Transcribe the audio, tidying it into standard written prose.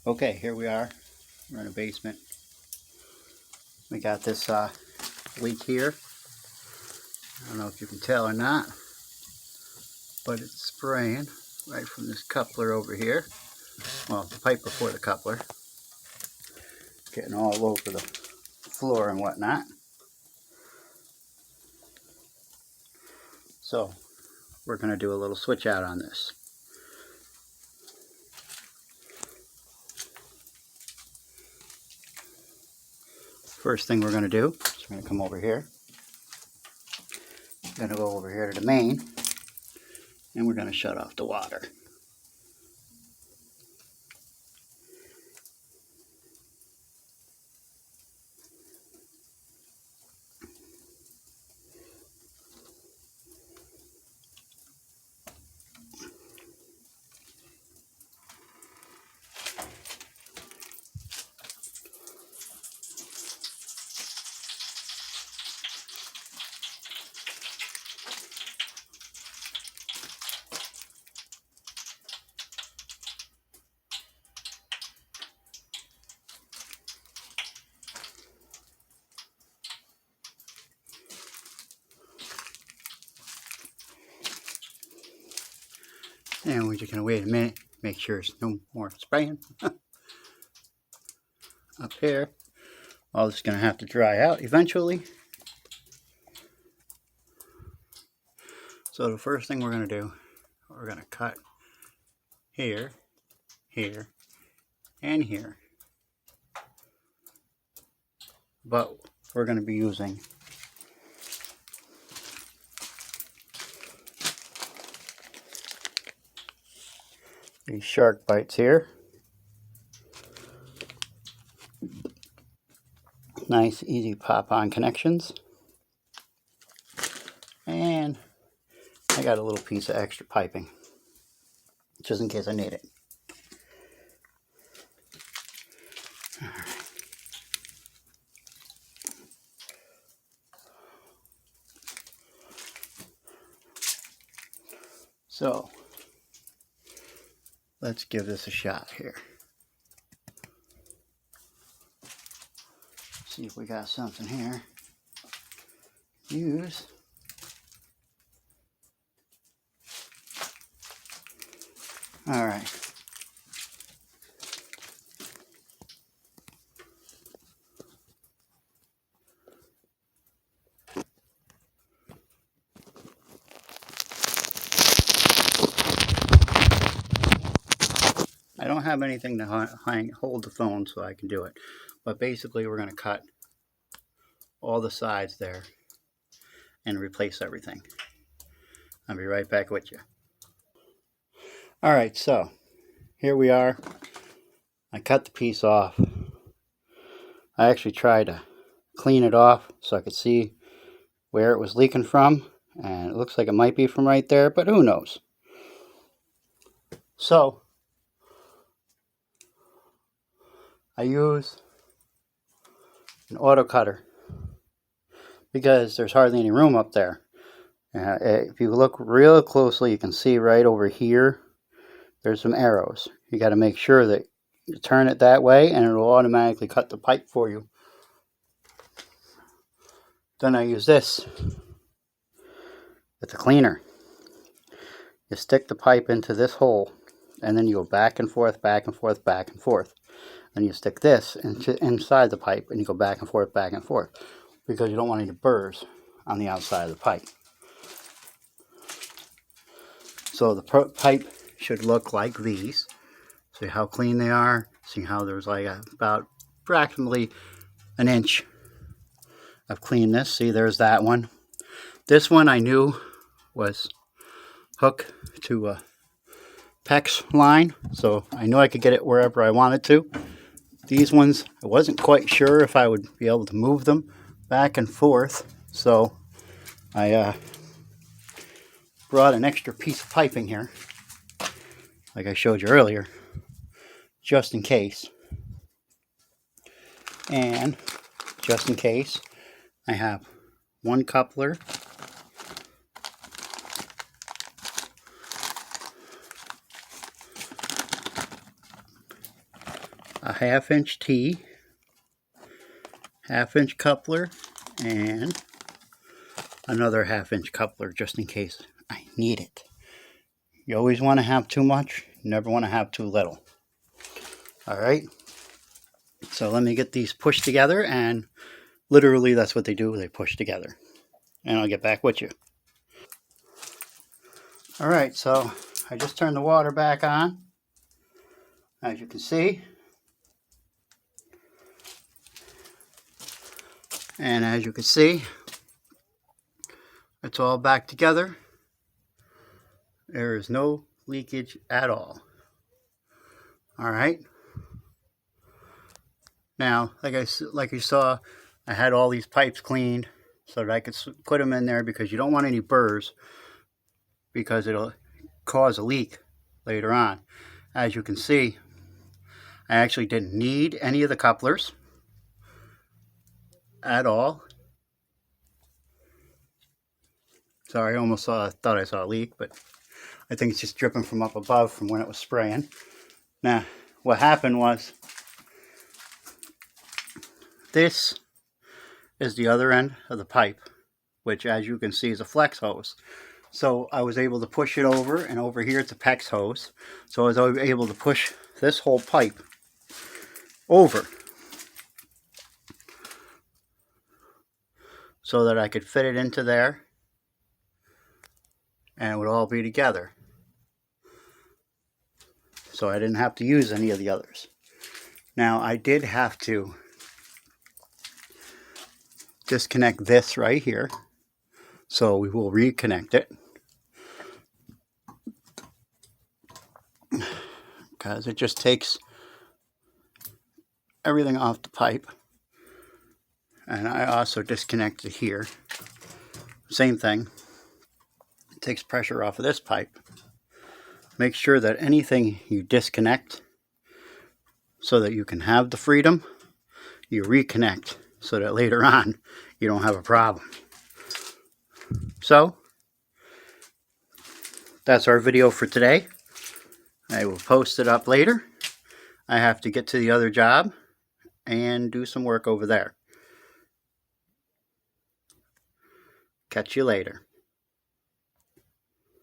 Okay, here we are. We're in a basement. We got this leak here. I don't know if you can tell or not, but it's spraying right from this coupler over here. Well, the pipe before the coupler. Getting all over the floor and whatnot. So, we're going to do a little switch out on this. First thing we're going to do is we're going to come over here. We're going to go over here to the main, and we're going to shut off the water. And we're just going to wait a minute, make sure there's no more spraying. Up here, all this is going to have to dry out eventually. So the first thing we're going to do, we're going to cut here, here, and here. But we're going to be using these shark bites here. Nice, easy pop-on connections. And I got a little piece of extra piping, just in case I need it. All right. So, let's give this a shot here. See if we got something here. Use. All right. I don't have anything to hold the phone so I can do it. But basically we're going to cut all the sides there and replace everything. I'll be right back with you. Alright, so here we are. I cut the piece off. I actually tried to clean it off so I could see where it was leaking from. And it looks like it might be from right there, but who knows. So, I use an auto cutter because there's hardly any room up there. If you look real closely, you can see right over here, there's some arrows. You got to make sure that you turn it that way and it will automatically cut the pipe for you. Then I use this with the cleaner. You stick the pipe into this hole and then you go back and forth, back and forth, back and forth. Then you stick this inside the pipe and you go back and forth, because you don't want any burrs on the outside of the pipe. So the pipe should look like these. See how clean they are. See how there's like about approximately an inch of cleanness. See, there's that one. This one I knew was hooked to a PEX line, so I knew I could get it wherever I wanted to. These ones, I wasn't quite sure if I would be able to move them back and forth, so I brought an extra piece of piping here, like I showed you earlier, just in case. And just in case, I have one coupler, a 1/2 inch T, 1/2 inch coupler, and another 1/2 inch coupler just in case I need it. You always want to have too much, you never want to have too little. Alright, so let me get these pushed together, and literally that's what they do, they push together. And I'll get back with you. Alright, so I just turned the water back on, as you can see. And as you can see, it's all back together. There is no leakage at all. Alright. Now, like you saw, I had all these pipes cleaned so that I could put them in there, because you don't want any burrs, because it'll cause a leak later on. As you can see, I actually didn't need any of the couplers at all. Sorry, I almost thought I saw a leak, but I think it's just dripping from up above from when it was spraying. Now, what happened was, this is the other end of the pipe, which as you can see is a flex hose. So I was able to push it over, and over here it's a PEX hose. So I was able to push this whole pipe over so that I could fit it into there, and it would all be together. So I didn't have to use any of the others. Now I did have to disconnect this right here, so we will reconnect it, because it just takes everything off the pipe. And I also disconnected here, same thing, it takes pressure off of this pipe. Make sure that anything you disconnect, so that you can have the freedom, you reconnect, so that later on you don't have a problem. So that's our video for today. I will post it up later. I have to get to the other job and do some work over there. Catch you later.